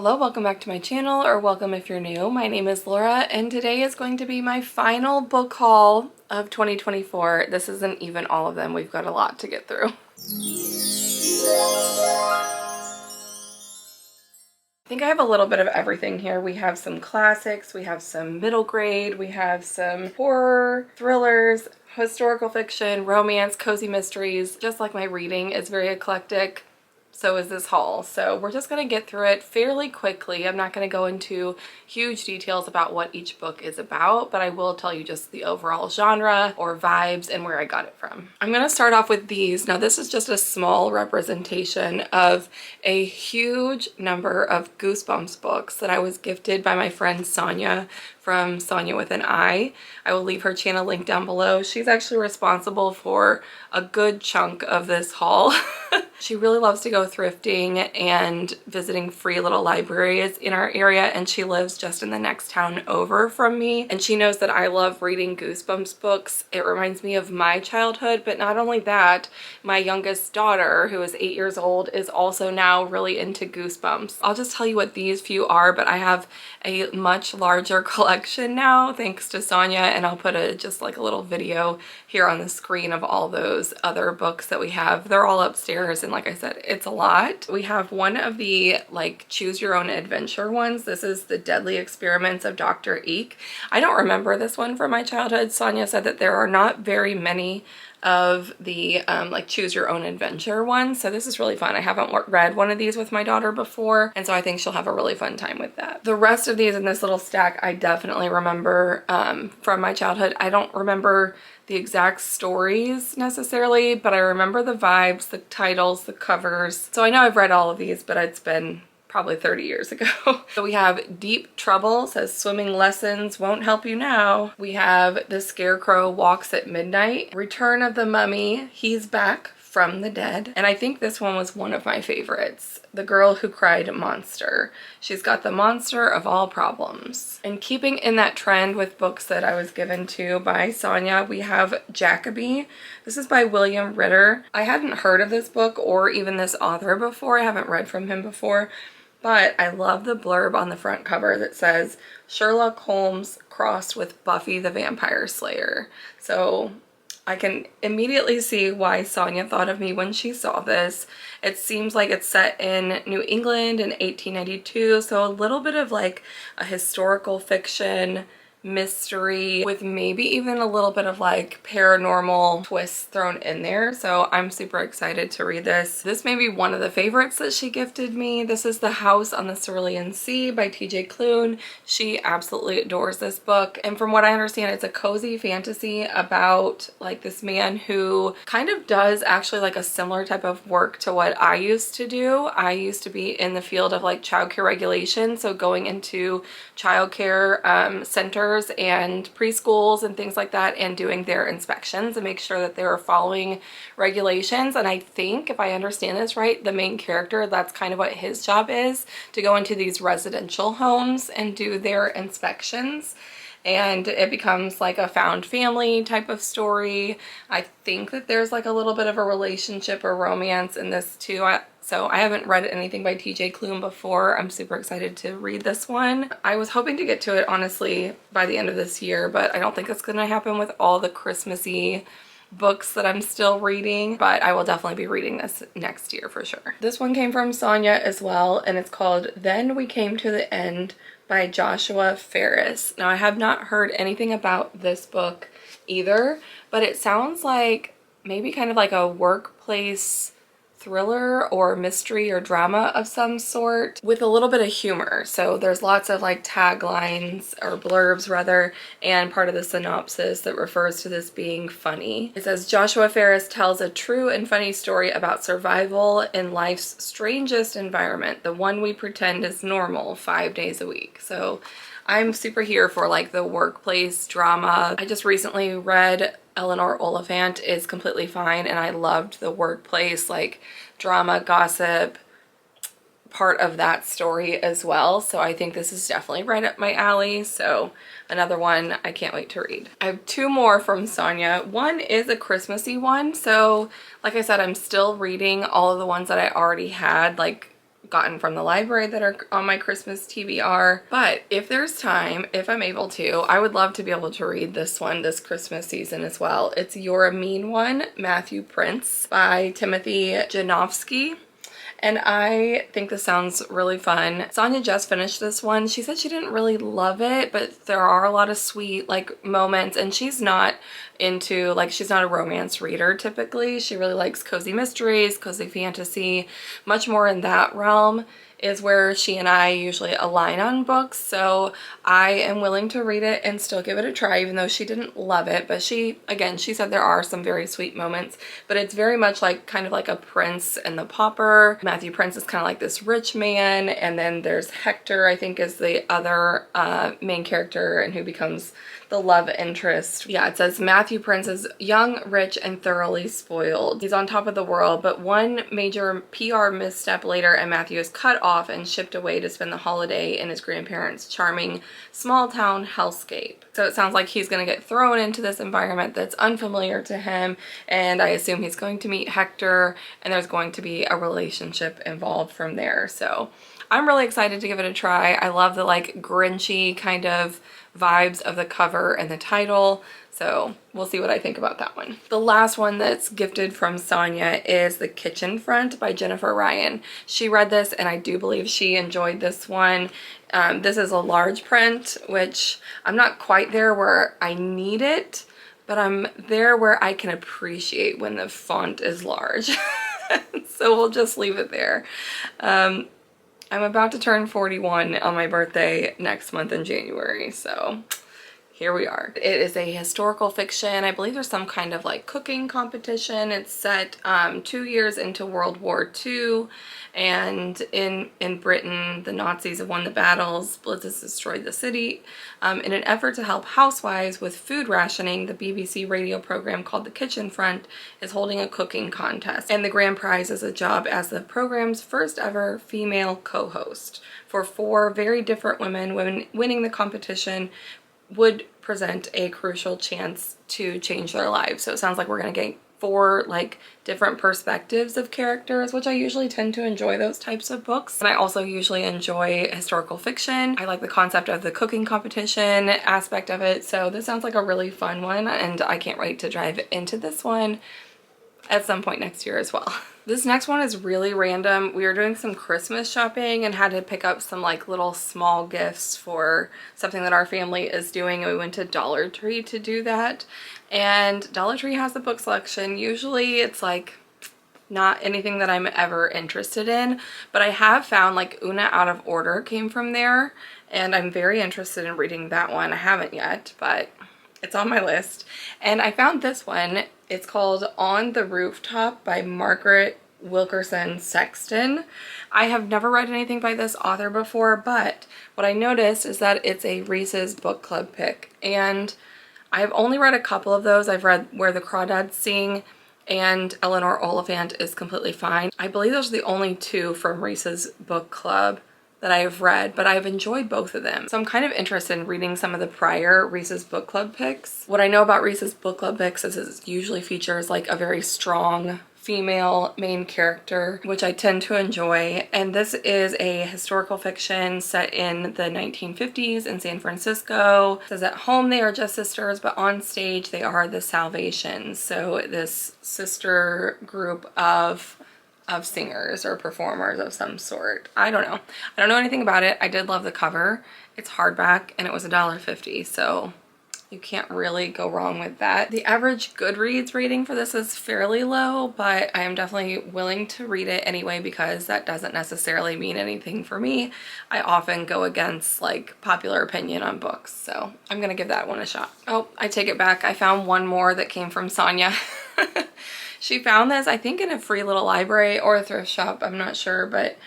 Hello, welcome back to my channel, or welcome if you're new. My name is Laura, and today is going to be my final book haul of 2024. This isn't even all of them. We've got a lot to get through. I think I have a little bit of everything here. We have some classics, we have some middle grade, we have some horror, thrillers, historical fiction, romance, cozy mysteries. Just like my reading is very eclectic, so is this haul. So we're just going to get through it fairly quickly. I'm not going to go into huge details about what each book is about, but I will tell you just the overall genre or vibes and where I got it from. I'm going to start off with these. Now this is just a small representation of a huge number of Goosebumps books that I was gifted by my friend Sonia from Sonia with an I. I will leave her channel link down below. She's actually responsible for a good chunk of this haul. She really loves to go thrifting and visiting free little libraries in our area, and she lives just in the next town over from me, and she knows that I love reading Goosebumps books. It reminds me of my childhood, but not only that, my youngest daughter, who is 8 years old, is also now really into Goosebumps. I'll just tell you what these few are, but I have a much larger collection now thanks to Sonia, and I'll put just like a little video here on the screen of all those other books that we have. They're all upstairs, and like I said, it's a lot. We have one of the like choose your own adventure ones. This is The Deadly Experiments of Dr. Eek. I don't remember this one from my childhood. Sonia said that there are not very many of the like choose your own adventure ones, so this is really fun. I haven't read one of these with my daughter before, and so I think she'll have a really fun time with that. The rest of these in this little stack I definitely remember from my childhood. I don't remember the exact stories necessarily, but I remember the vibes, the titles, the covers. So I know I've read all of these, but it's been probably 30 years ago. So we have Deep Trouble, says swimming lessons won't help you now. We have The Scarecrow Walks at Midnight. Return of the Mummy, he's back from the dead. And I think this one was one of my favorites. The Girl Who Cried Monster. She's got the monster of all problems. And keeping in that trend with books that I was given to by Sonia, we have Jacoby. This is by William Ritter. I hadn't heard of this book or even this author before. I haven't read from him before, but I love the blurb on the front cover that says Sherlock Holmes crossed with Buffy the Vampire Slayer. So I can immediately see why Sonia thought of me when she saw this. It seems like it's set in New England in 1892, so a little bit of like a historical fiction mystery with maybe even a little bit of like paranormal twists thrown in there. So I'm super excited to read this. This may be one of the favorites that she gifted me. This is The House on the Cerulean Sea by TJ Klune. She absolutely adores this book, and from what I understand, it's a cozy fantasy about like this man who kind of does actually like a similar type of work to what I used to do. I used to be in the field of like childcare regulation, so going into childcare centers and preschools and things like that and doing their inspections and make sure that they were following regulations. And I think, if I understand this right, the main character, that's kind of what his job is, to go into these residential homes and do their inspections. And it becomes like a found family type of story. I think that there's like a little bit of a relationship or romance in this too. So I haven't read anything by TJ Klune before. I'm super excited to read this one. I was hoping to get to it honestly by the end of this year, but I don't think it's gonna happen with all the Christmassy books that I'm still reading, but I will definitely be reading this next year for sure. This one came from Sonia as well, and it's called Then We Came to the End by Joshua Ferris. Now I have not heard anything about this book either, but it sounds like maybe kind of like a workplace thriller or mystery or drama of some sort with a little bit of humor. So there's lots of like taglines or blurbs rather, and part of the synopsis that refers to this being funny. It says Joshua Ferris tells a true and funny story about survival in life's strangest environment, the one we pretend is normal 5 days a week. So I'm super here for like the workplace drama. I just recently read Eleanor Oliphant is Completely Fine, and I loved the workplace like drama, gossip part of that story as well. So I think this is definitely right up my alley. So another one I can't wait to read. I have two more from Sonia. One is a Christmassy one. So like I said, I'm still reading all of the ones that I already had like gotten from the library that are on my Christmas TBR. But if there's time, if I'm able to, I would love to be able to read this one this Christmas season as well. It's You're a Mean One, Matthew Prince by Timothy Janofsky. And I think this sounds really fun. Sonia just finished this one. She said she didn't really love it, but there are a lot of sweet like moments, and she's not into like, she's not a romance reader typically. She really likes cozy mysteries, cozy fantasy, much more in that realm is where she and I usually align on books. So I am willing to read it and still give it a try, even though she didn't love it. But she, again, she said there are some very sweet moments, but it's very much like kind of like a Prince and the Pauper. Matthew Prince is kind of like this rich man, and then there's Hector, I think, is the other main character, and who becomes the love interest. Yeah, it says Matthew Prince is young, rich, and thoroughly spoiled. He's on top of the world, but one major PR misstep later and Matthew is cut off and shipped away to spend the holiday in his grandparents' charming small town hellscape. So it sounds like he's going to get thrown into this environment that's unfamiliar to him, and I assume he's going to meet Hector, and there's going to be a relationship involved from there. So I'm really excited to give it a try. I love the like Grinchy kind of vibes of the cover and the title, so we'll see what I think about that one. The last one that's gifted from Sonia is The Kitchen Front by Jennifer Ryan. She read this, and I do believe she enjoyed this one. This is a large print, which I'm not quite there where I need it, but I'm there where I can appreciate when the font is large. So we'll just leave it there. I'm about to turn 41 on my birthday next month in January, so here we are. It is a historical fiction. I believe there's some kind of like cooking competition. It's set 2 years into World War II, and in Britain, the Nazis have won the battles. Blitz has destroyed the city. In an effort to help housewives with food rationing, the BBC radio program called The Kitchen Front is holding a cooking contest, and the grand prize is a job as the program's first ever female co-host. For 4 very different women, winning the competition would present a crucial chance to change their lives. So it sounds like we're going to get 4 like different perspectives of characters, which I usually tend to enjoy those types of books. And I also usually enjoy historical fiction. I like the concept of the cooking competition aspect of it. So this sounds like a really fun one, and I can't wait to dive into this one at some point next year as well. This next one is really random. We were doing some Christmas shopping and had to pick up some like little small gifts for something that our family is doing, and we went to Dollar Tree to do that. And Dollar Tree has a book selection. Usually it's like not anything that I'm ever interested in, but I have found like Una Out of Order came from there, and I'm very interested in reading that one. I haven't yet, but it's on my list. And I found this one. It's called On the Rooftop by Margaret Wilkerson Sexton. I have never read anything by this author before, but what I noticed is that it's a Reese's book club pick, and I've only read a couple of those. I've read Where the Crawdads Sing and Eleanor Oliphant is Completely Fine. I believe those are the only 2 from Reese's book club that I've read, but I've enjoyed both of them. So I'm kind of interested in reading some of the prior Reese's book club picks. What I know about Reese's book club picks is it usually features like a very strong female main character, which I tend to enjoy. And this is a historical fiction set in the 1950s in San Francisco. It says at home they are just sisters, but on stage they are the Salvations. So this sister group of singers or performers of some sort. I don't know. I don't know anything about it. I did love the cover. It's hardback and it was $1.50, so you can't really go wrong with that. The average Goodreads rating for this is fairly low, but I am definitely willing to read it anyway, because that doesn't necessarily mean anything for me. I often go against like popular opinion on books, so I'm gonna give that one a shot. Oh, I take it back. I found one more that came from Sonia. She found this, I think, in a free little library or a thrift shop, I'm not sure, but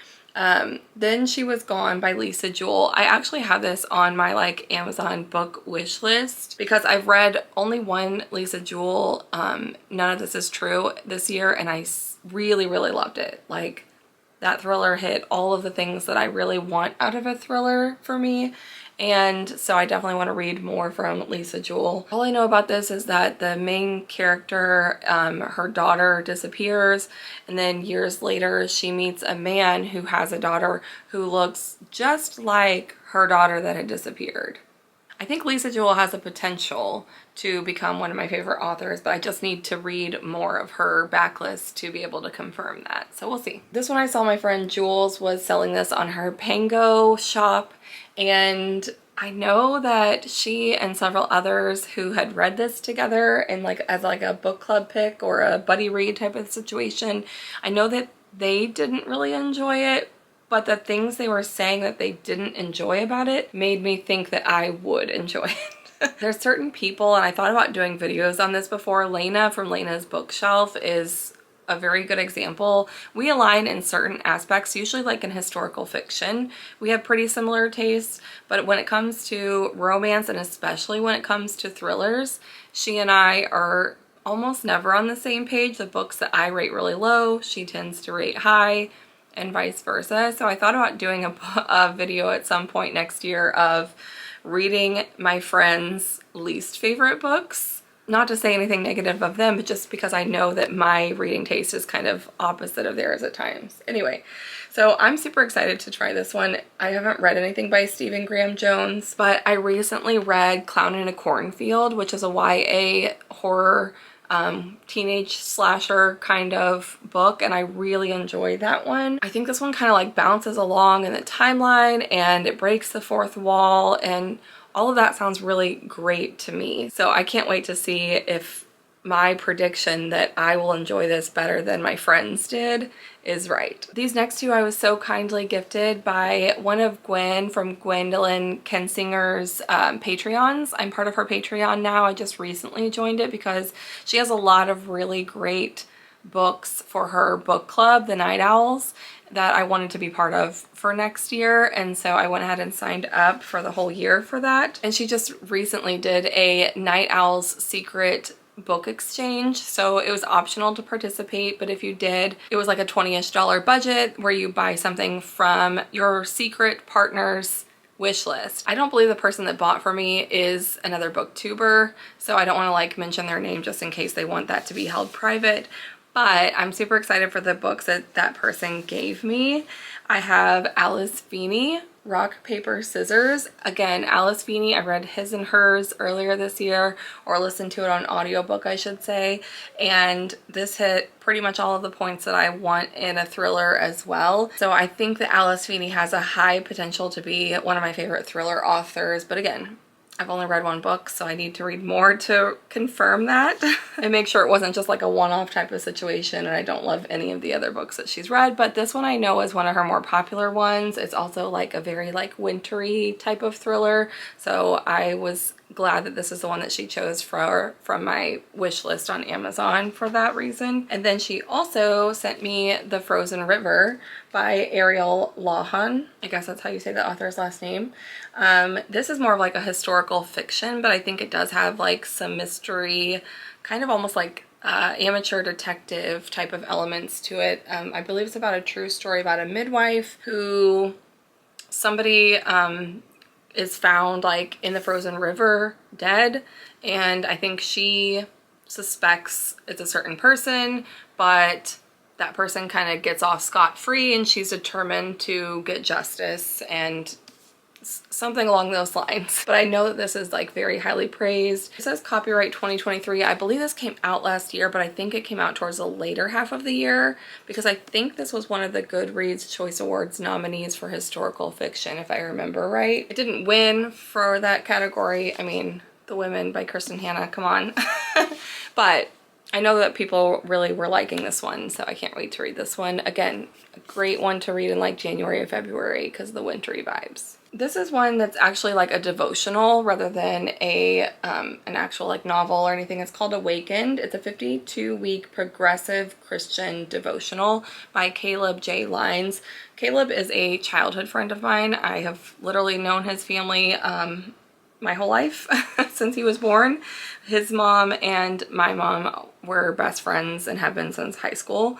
Then She Was Gone by Lisa Jewell. I actually have this on my like Amazon book wish list because I've read only one Lisa Jewell, None of This Is True, this year, and I really, really loved it. Like, that thriller hit all of the things that I really want out of a thriller for me. And so I definitely want to read more from Lisa Jewell. All I know about this is that the main character, her daughter disappears, and then years later she meets a man who has a daughter who looks just like her daughter that had disappeared. I think Lisa Jewell has the potential to become one of my favorite authors, but I just need to read more of her backlist to be able to confirm that. So we'll see. This one I saw my friend Jules was selling this on her Pango shop, and I know that she and several others who had read this together and like as like a book club pick or a buddy read type of situation, I know that they didn't really enjoy it, but the things they were saying that they didn't enjoy about it made me think that I would enjoy it. There's certain people, and I thought about doing videos on this before. Lena from Lena's Bookshelf is a very good example. We align in certain aspects, usually like in historical fiction. We have pretty similar tastes, but when it comes to romance and especially when it comes to thrillers, she and I are almost never on the same page. The books that I rate really low, she tends to rate high, and vice versa. So I thought about doing a video at some point next year of reading my friends' least favorite books. Not to say anything negative of them, but just because I know that my reading taste is kind of opposite of theirs at times. Anyway, so I'm super excited to try this one. I haven't read anything by Stephen Graham Jones, but I recently read Clown in a Cornfield, which is a YA horror teenage slasher kind of book, and I really enjoyed that one. I think this one kind of like bounces along in the timeline and it breaks the fourth wall, and all of that sounds really great to me. So I can't wait to see if my prediction that I will enjoy this better than my friends did is right. These next two I was so kindly gifted by one of Gwen from Gwendolyn Kensinger's Patreons. I'm part of her Patreon now. I just recently joined it because she has a lot of really great books for her book club, the Night Owls, that I wanted to be part of for next year, and so I went ahead and signed up for the whole year for that. And she just recently did a Night Owls secret book exchange, so it was optional to participate, but if you did, it was like a $20-ish budget where you buy something from your secret partner's wish list. I don't believe the person that bought for me is another booktuber, so I don't want to like mention their name just in case they want that to be held private, but I'm super excited for the books that that person gave me. I have Alice Feeney, Rock, Paper, Scissors. Again, Alice Feeney, I read his and hers earlier this year, or listened to it on audiobook, I should say, and this hit pretty much all of the points that I want in a thriller as well. So I think that Alice Feeney has a high potential to be one of my favorite thriller authors, but again, I've only read one book, so I need to read more to confirm that and make sure it wasn't just like a one-off type of situation, and I don't love any of the other books that she's read, but this one I know is one of her more popular ones. It's also like a very like wintry type of thriller, so I was glad that this is the one that she chose from my wish list on Amazon for that reason. And then she also sent me The Frozen River by Ariel Lawhon. I guess that's how you say the author's last name. This is more of like a historical fiction, but I think it does have like some mystery, kind of almost like amateur detective type of elements to it. I believe it's about a true story about a midwife who somebody is found like in the frozen river dead, and I think she suspects it's a certain person, but that person kind of gets off scot-free and she's determined to get justice and something along those lines. But I know that this is like very highly praised. It says copyright 2023. I believe this came out last year, but I think it came out towards the later half of the year because I think this was one of the Goodreads Choice Awards nominees for historical fiction, if I remember right. It didn't win for that category. I mean, The Women by Kirsten Hanna, come on. But I know that people really were liking this one, so I can't wait to read this one. Again, a great one to read in like January or February because of the wintry vibes. This is one that's actually like a devotional rather than an actual like novel or anything. It's called Awakened. It's a 52-week progressive Christian devotional by Caleb J. Lines. Caleb is a childhood friend of mine. I have literally known his family my whole life since he was born. His mom and my mom were best friends and have been since high school.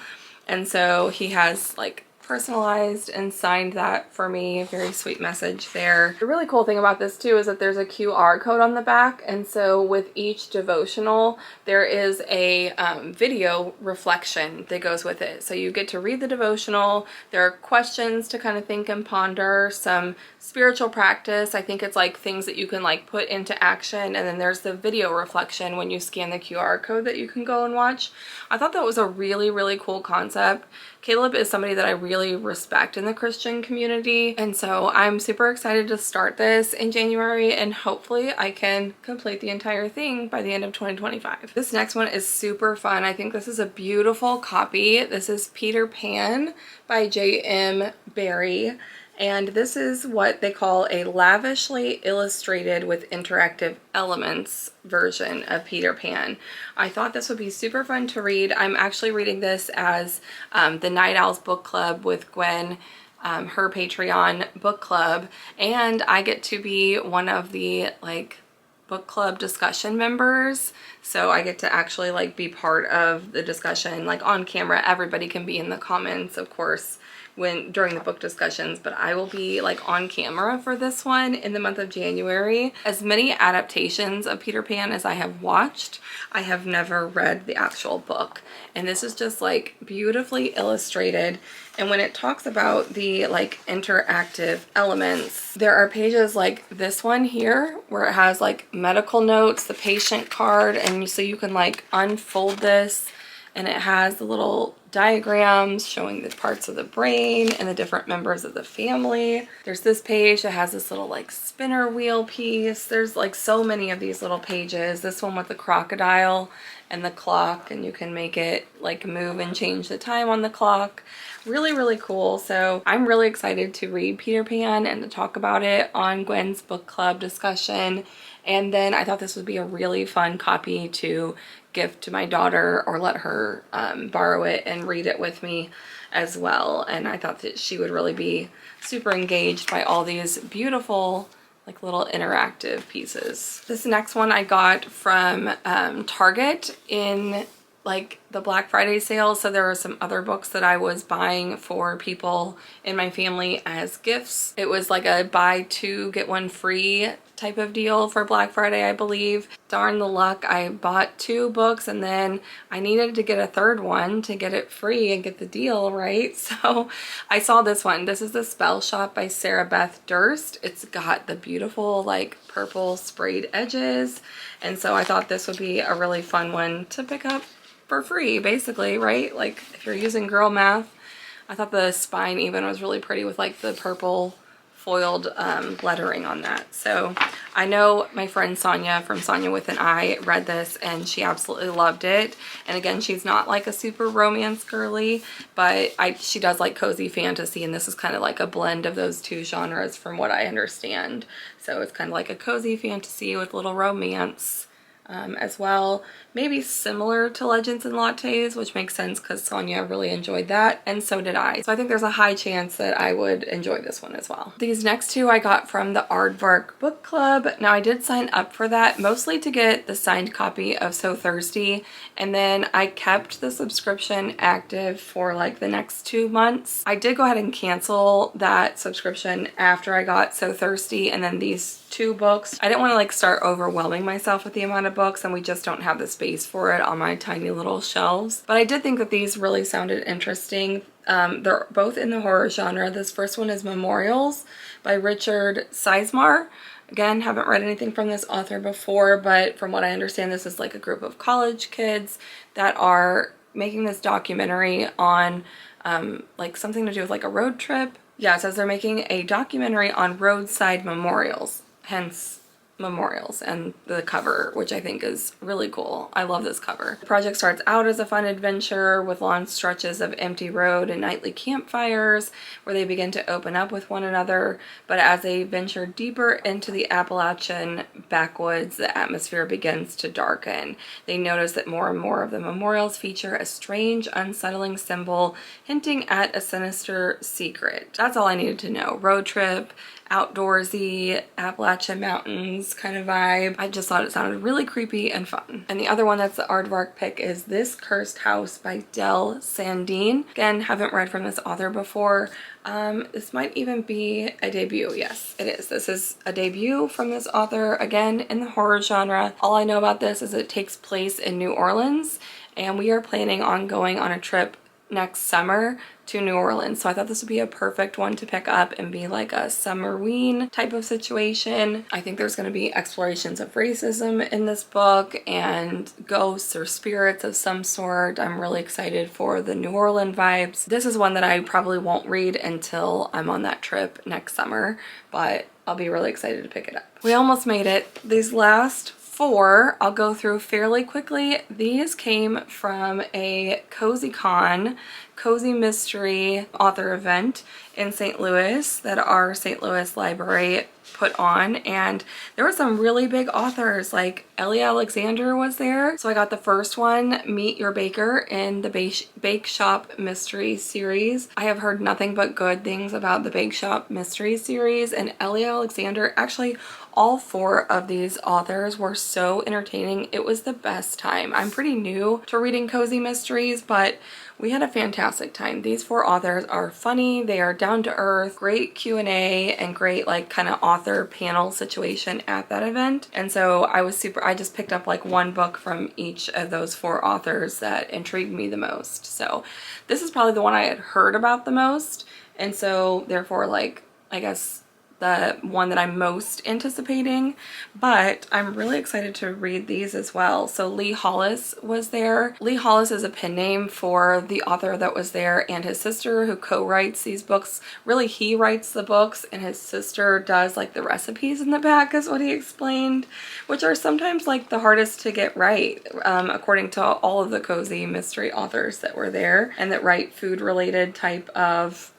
And so he has like personalized and signed that for me. Very sweet message there. The really cool thing about this too is that there's a QR code on the back, and so with each devotional there is a video reflection that goes with it. So you get to read the devotional, there are questions to kind of think and ponder, some spiritual practice. I think it's like things that you can like put into action, and then there's the video reflection when you scan the QR code that you can go and watch. I thought that was a really cool concept. Caleb is somebody that I really respect in the Christian community, and so I'm super excited to start this in January, and hopefully I can complete the entire thing by the end of 2025. This next one is super fun. I think this is a beautiful copy. This is Peter Pan by J.M. Barrie. And this is what they call a lavishly illustrated with interactive elements version of Peter Pan. I thought this would be super fun to read. I'm actually reading this as the Night Owls book club with Gwen, her Patreon book club, and I get to be one of the like book club discussion members. So I get to actually like be part of the discussion, like on camera. Everybody can be in the comments, of course, during the book discussions, but I will be like on camera for this one in the month of January. As many adaptations of Peter Pan as I have watched, I have never read the actual book, and this is just like beautifully illustrated. And when it talks about the like interactive elements, there are pages like this one here where it has like medical notes, the patient card, and so you can like unfold this, and it has the little diagrams showing the parts of the brain and the different members of the family. There's this page that has this little like spinner wheel piece. There's like so many of these little pages. This one with the crocodile and the clock, and you can make it like move and change the time on the clock. Really cool. So I'm really excited to read Peter Pan and to talk about it on Gwen's book club discussion. And then I thought this would be a really fun copy to gift to my daughter, or let her borrow it and read it with me as well. And I thought that she would really be super engaged by all these beautiful like little interactive pieces. This next one I got from Target in like the Black Friday sale. So there are some other books that I was buying for people in my family as gifts. It was like a buy two get one free type of deal for Black Friday, I believe. Darn the luck, I bought 2 books and then I needed to get a third one to get it free and get the deal, right? So I saw this one. This is The Spell Shop by Sarah Beth Durst. It's got the beautiful like purple sprayed edges, and so I thought this would be a really fun one to pick up for free, basically, right? Like if you're using girl math. I thought the spine even was really pretty with like the purple foiled lettering on that. So I know my friend Sonia from Sonia with an I read this and she absolutely loved it. And again, she's not like a super romance girly, but she does like cozy fantasy, and this is kind of like a blend of those two genres from what I understand. So it's kind of like a cozy fantasy with little romance as well. Maybe similar to Legends and Lattes, which makes sense because Sonia really enjoyed that, and so did I. So I think there's a high chance that I would enjoy this one as well. These next two I got from the Aardvark book club. Now I did sign up for that mostly to get the signed copy of So Thirsty, and then I kept the subscription active for like the next 2 months. I did go ahead and cancel that subscription after I got So Thirsty and then these 2 books. I didn't want to like start overwhelming myself with the amount of books, and we just don't have the space for it on my tiny little shelves. But I did think that these really sounded interesting. They're both in the horror genre. This first one is Memorials by Richard Sizemore. Again, haven't read anything from this author before, but from what I understand, this is like a group of college kids that are making this documentary on like something to do with like a road trip. Yeah, it says they're making a documentary on roadside memorials, hence memorials, and the cover, which I think is really cool. I love this cover. The project starts out as a fun adventure with long stretches of empty road and nightly campfires where they begin to open up with one another, but as they venture deeper into the Appalachian backwoods, the atmosphere begins to darken. They notice that more and more of the memorials feature a strange, unsettling symbol hinting at a sinister secret. That's all I needed to know. Road trip, outdoorsy Appalachian Mountains kind of vibe. I just thought it sounded really creepy and fun. And the other one that's the Aardvark pick is This Cursed House by Del Sandine. Again, haven't read from this author before. This might even be a debut. Yes, it is. This is a debut from this author, again, in the horror genre. All I know about this is it takes place in New Orleans, and we are planning on going on a trip next summer to New Orleans. So I thought this would be a perfect one to pick up and be like a summerween type of situation. I think there's going to be explorations of racism in this book and ghosts or spirits of some sort. I'm really excited for the New Orleans vibes. This is one that I probably won't read until I'm on that trip next summer, but I'll be really excited to pick it up. We almost made it. These last 4 I'll go through fairly quickly. These came from a cozy mystery author event in St. Louis that our St. Louis library put on, and there were some really big authors, like Ellie Alexander was there. So I got the first one, Meet Your Baker, in the Bake Shop Mystery series. I have heard nothing but good things about the Bake Shop Mystery series, and Ellie Alexander, actually all 4 of these authors were so entertaining. It was the best time. I'm pretty new to reading cozy mysteries, but we had a fantastic time. These 4 authors are funny, they are down to earth, great Q&A, and great like kind of author panel situation at that event. And so I just picked up like one book from each of those 4 authors that intrigued me the most. So this is probably the one I had heard about the most, and so therefore, like, I guess the one that I'm most anticipating, but I'm really excited to read these as well. So Lee Hollis was there. Lee Hollis is a pen name for the author that was there and his sister, who co-writes these books. Really, he writes the books and his sister does like the recipes in the back, is what he explained, which are sometimes like the hardest to get right, according to all of the cozy mystery authors that were there and that write food related type of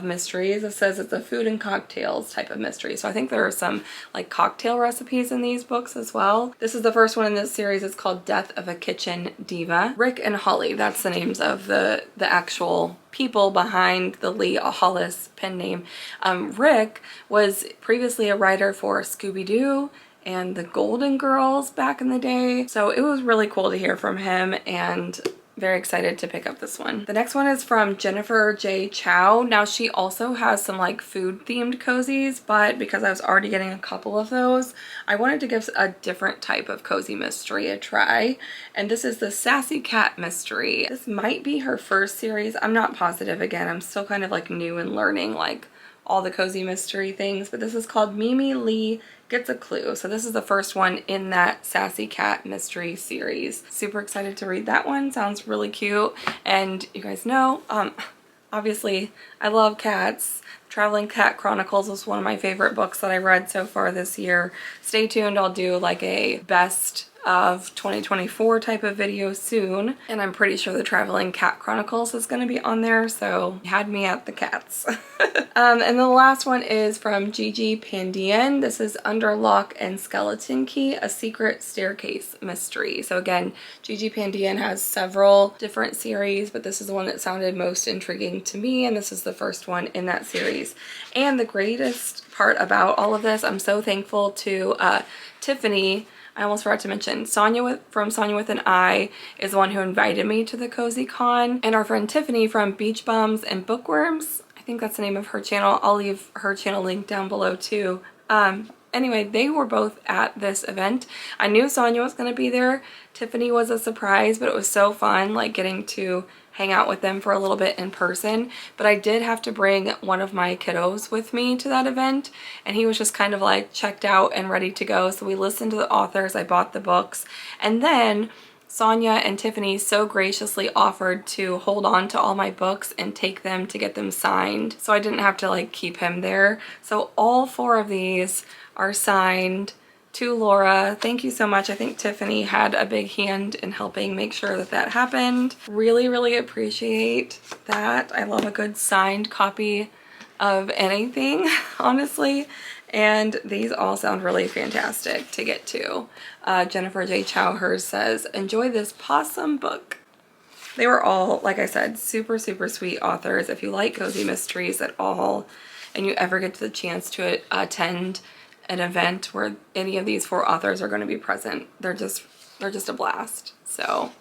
mysteries. It says it's a food and cocktails type of mystery. So I think there are some like cocktail recipes in these books as well. This is the first one in this series. It's called Death of a Kitchen Diva. Rick and Holly, that's the names of the actual people behind the Lee Hollis pen name. Rick was previously a writer for Scooby-Doo and the Golden Girls back in the day. So it was really cool to hear from him, and very excited to pick up this one. The next one is from Jennifer J. Chow. Now she also has some like food themed cozies, but because I was already getting a couple of those, I wanted to give a different type of cozy mystery a try. And this is the Sassy Cat Mystery. This might be her first series. I'm not positive. Again, I'm still kind of like new and learning like all the cozy mystery things, but this is called Mimi Lee Gets a Clue. So this is the first one in that Sassy Cat Mystery series. Super excited to read that one. Sounds really cute. And you guys know, obviously I love cats. Traveling Cat Chronicles was one of my favorite books that I read so far this year. Stay tuned, I'll do like a best of 2024 type of video soon, and I'm pretty sure the Traveling Cat Chronicles is going to be on there, so had me at the cats. And the last one is from Gigi Pandian. This is Under Lock and Skeleton Key, a secret staircase mystery. So again, Gigi Pandian has several different series, but this is the one that sounded most intriguing to me, and this is the first one in that series. And the greatest part about all of this, I'm so thankful to Tiffany. I almost forgot to mention, from Sonia with an I is the one who invited me to the Cozy Con, and our friend Tiffany from Beach Bums and Bookworms, I think that's the name of her channel. I'll leave her channel link down below too. Anyway, they were both at this event. I knew Sonia was going to be there. Tiffany was a surprise, but it was so fun like getting to hang out with them for a little bit in person. But I did have to bring one of my kiddos with me to that event, and he was just kind of like checked out and ready to go. So we listened to the authors, I bought the books, and then Sonia and Tiffany so graciously offered to hold on to all my books and take them to get them signed, so I didn't have to like keep him there. So all 4 of these are signed to Laura. Thank you so much. I think Tiffany had a big hand in helping make sure that that happened. Really, really appreciate that. I love a good signed copy of anything, honestly. And these all sound really fantastic to get to. Jennifer J. Chow, hers says, enjoy this possum book. They were all, like I said, super, super sweet authors. If you like cozy mysteries at all, and you ever get the chance to attend an event where any of these 4 authors are going to be present, they're just a blast. So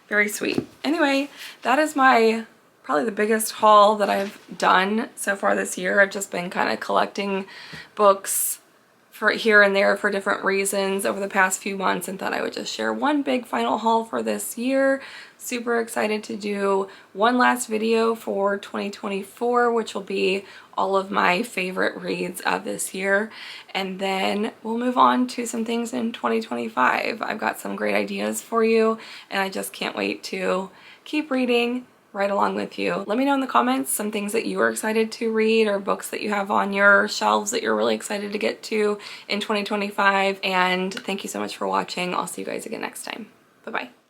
very sweet. Anyway, that is my probably the biggest haul that I've done so far this year. I've just been kind of collecting books for here and there for different reasons over the past few months, and thought I would just share one big final haul for this year. Super excited to do one last video for 2024, which will be all of my favorite reads of this year, and then we'll move on to some things in 2025. I've got some great ideas for you, and I just can't wait to keep reading right along with you. Let me know in the comments some things that you are excited to read, or books that you have on your shelves that you're really excited to get to in 2025. And thank you so much for watching. I'll see you guys again next time. Bye-bye.